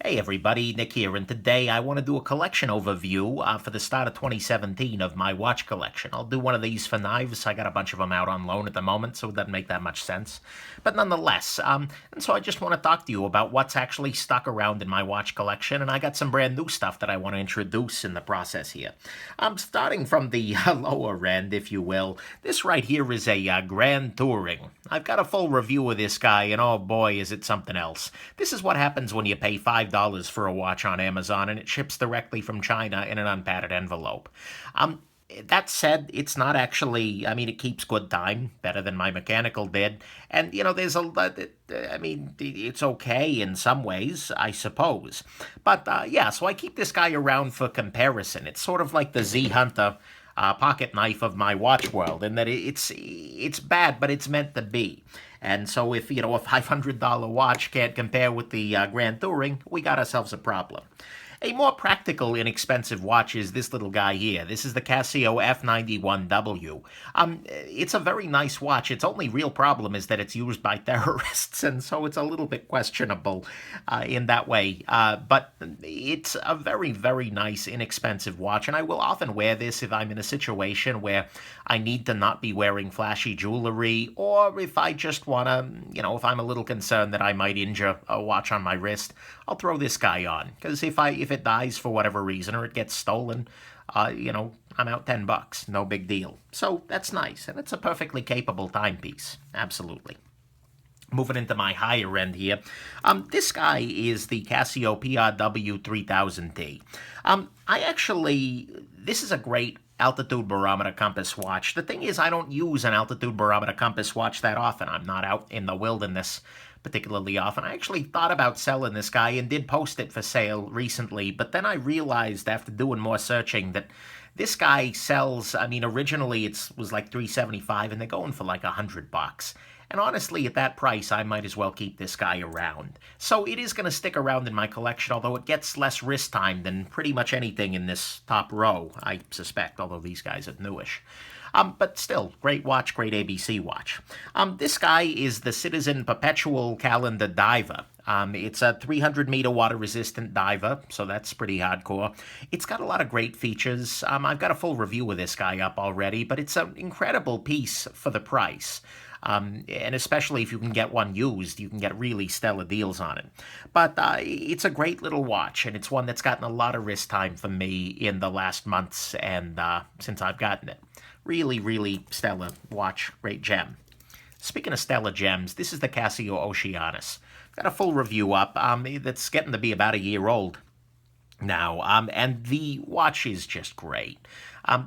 Hey everybody, Nick here, and today I want to do a collection overview for the start of 2017 of my watch collection. I'll do one of these for knives. I got a bunch of them out on loan at the moment, so it doesn't make that much sense. But nonetheless, and so I just want to talk to you about what's actually stuck around in my watch collection, and I got some brand new stuff that I want to introduce in the process here. Starting from the lower end, if you will, this right here is a Grand Touring. I've got a full review of this guy, and oh boy, is it something else. This is what happens when you pay $5 for a watch on Amazon and it ships directly from China in an unpadded envelope. That said, it's not actually, it keeps good time, better than my mechanical did. And, there's it's okay in some ways, I suppose. But, yeah, so I keep this guy around for comparison. It's sort of like the Z Hunter pocket knife of my watch world, in that it's bad, but it's meant to be. And so if a $500 watch can't compare with the Grand Touring, we got ourselves a problem. A more practical, inexpensive watch is this little guy here. This is the Casio F91W. It's a very nice watch. Its only real problem is that it's used by terrorists, and so it's a little bit questionable in that way. But it's a very, very nice, inexpensive watch, and I will often wear this if I'm in a situation where I need to not be wearing flashy jewelry, or if I just want to, if I'm a little concerned that I might injure a watch on my wrist, I'll throw this guy on. Because if it dies for whatever reason or it gets stolen, I'm out $10. No big deal. So that's nice, and it's a perfectly capable timepiece. Absolutely. Moving into my higher end here, this guy is the Casio PRW 3000D. This is a great altitude barometer compass watch. The thing is, I don't use an altitude barometer compass watch that often. I'm not out in the wilderness particularly often. I actually thought about selling this guy and did post it for sale recently, but then I realized after doing more searching that this guy sells, originally it was like $375 and they're going for like $100. And honestly, at that price, I might as well keep this guy around. So it is going to stick around in my collection, although it gets less wrist time than pretty much anything in this top row, I suspect, although these guys are newish. But still, great watch, great ABC watch. This guy is the Citizen Perpetual Calendar Diver. It's a 300-meter water-resistant diver, so that's pretty hardcore. It's got a lot of great features. I've got a full review of this guy up already, but it's an incredible piece for the price. And especially if you can get one used, you can get really stellar deals on it. But it's a great little watch, and it's one that's gotten a lot of wrist time for me in the last months and since I've gotten it. Really, really stellar watch, great gem. Speaking of stellar gems, this is the Casio Oceanus. Got a full review up that's getting to be about a year old now, and the watch is just great.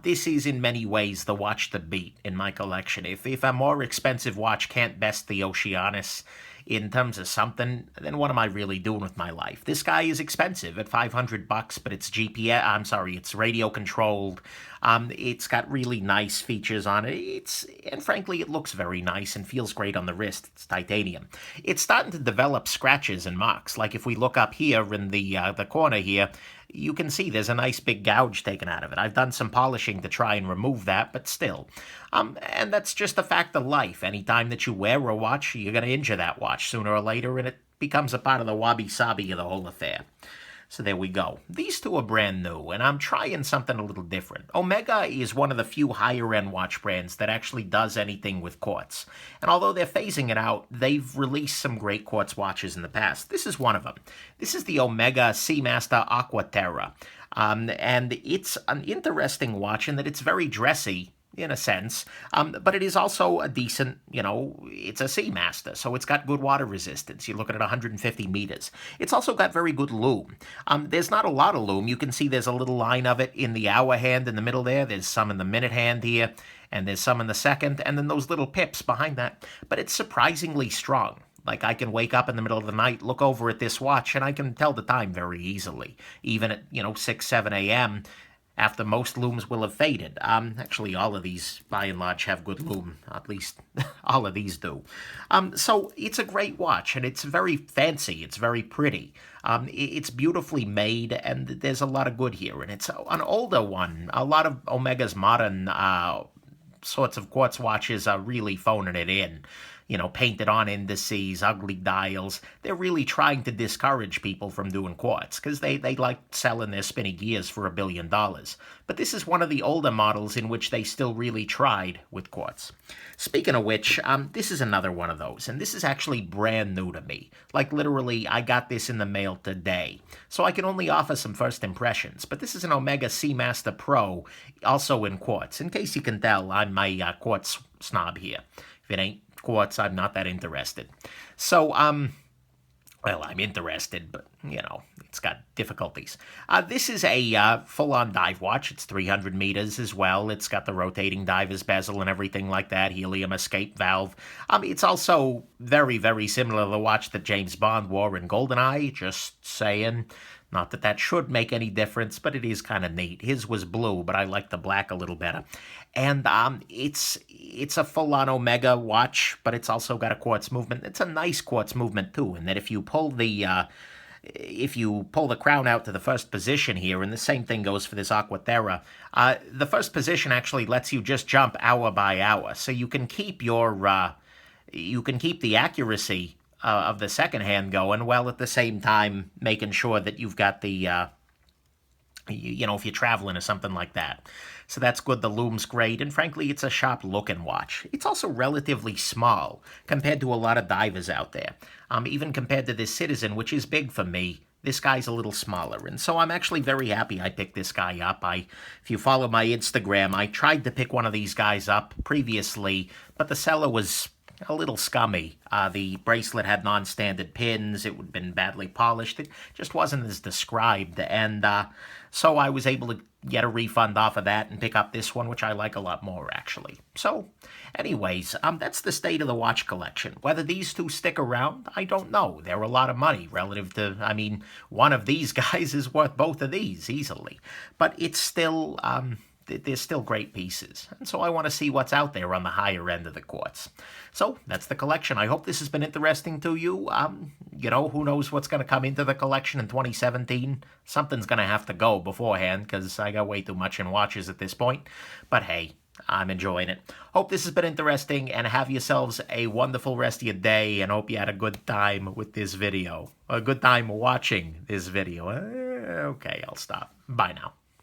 This is in many ways the watch to beat in my collection. If a more expensive watch can't best the Oceanus in terms of something, then what am I really doing with my life? This guy is expensive at $500, but it's it's radio controlled. It's got really nice features on it. And frankly, it looks very nice and feels great on the wrist. It's titanium. It's starting to develop scratches and marks. Like if we look up here in the corner here, you can see there's a nice big gouge taken out of it. I've done some polishing to try and remove that, but still. And that's just a fact of life. Anytime that you wear a watch, you're going to injure that watch sooner or later, and it becomes a part of the wabi-sabi of the whole affair. So there we go. These two are brand new, and I'm trying something a little different. Omega is one of the few higher-end watch brands that actually does anything with quartz. And although they're phasing it out, they've released some great quartz watches in the past. This is one of them. This is the Omega Seamaster Aquaterra. And it's an interesting watch in that it's very dressy, in a sense, but it is also a decent, it's a Seamaster, so it's got good water resistance. You're looking at 150 meters. It's also got very good lume. There's not a lot of lume. You can see there's a little line of it in the hour hand in the middle there. There's some in the minute hand here, and there's some in the second, and then those little pips behind that. But it's surprisingly strong. Like I can wake up in the middle of the night, look over at this watch, and I can tell the time very easily, even at, 6, 7 a.m., after most looms will have faded. Actually, all of these, by and large, have good lume. At least, all of these do. So it's a great watch, and it's very fancy. It's very pretty. It's beautifully made, and there's a lot of good here. And it's an older one. A lot of Omega's modern sorts of quartz watches are really phoning it in. painted on indices, ugly dials. They're really trying to discourage people from doing quartz because they like selling their spinny gears for $1 billion. But this is one of the older models in which they still really tried with quartz. Speaking of which, this is another one of those, and this is actually brand new to me. Like literally, I got this in the mail today. So I can only offer some first impressions, but this is an Omega Seamaster Pro, also in quartz. In case you can tell, I'm my quartz snob here. If it ain't quartz, I'm not that interested. So, well, I'm interested, but, it's got difficulties. This is a full-on dive watch. It's 300 meters as well. It's got the rotating diver's bezel and everything like that, helium escape valve. It's also very, very similar to the watch that James Bond wore in GoldenEye, just saying. Not that that should make any difference, but it is kind of neat. His was blue, but I like the black a little better. And it's a full-on Omega watch, but it's also got a quartz movement. It's a nice quartz movement too, in that if you pull the crown out to the first position here, and the same thing goes for this Aquaterra, the first position actually lets you just jump hour by hour, so you can keep the accuracy of the second hand going, while at the same time making sure that you've got the, if you're traveling or something like that. So that's good. The lume's great, and frankly, it's a sharp-looking watch. It's also relatively small compared to a lot of divers out there. Even compared to this Citizen, which is big for me, this guy's a little smaller, and so I'm actually very happy I picked this guy up. If you follow my Instagram, I tried to pick one of these guys up previously, but the seller was a little scummy. The bracelet had non-standard pins. It had been badly polished. It just wasn't as described. And so I was able to get a refund off of that and pick up this one, which I like a lot more, actually. So, anyways, that's the state of the watch collection. Whether these two stick around, I don't know. They're a lot of money relative to, one of these guys is worth both of these easily. But it's still... they're still great pieces, and so I want to see what's out there on the higher end of the quartz. So that's the collection. I hope this has been interesting to you. Who knows what's going to come into the collection in 2017? Something's going to have to go beforehand, because I got way too much in watches at this point. But hey, I'm enjoying it. Hope this has been interesting, and have yourselves a wonderful rest of your day, and hope you had a good time with this video. A good time watching this video. Okay, I'll stop. Bye now.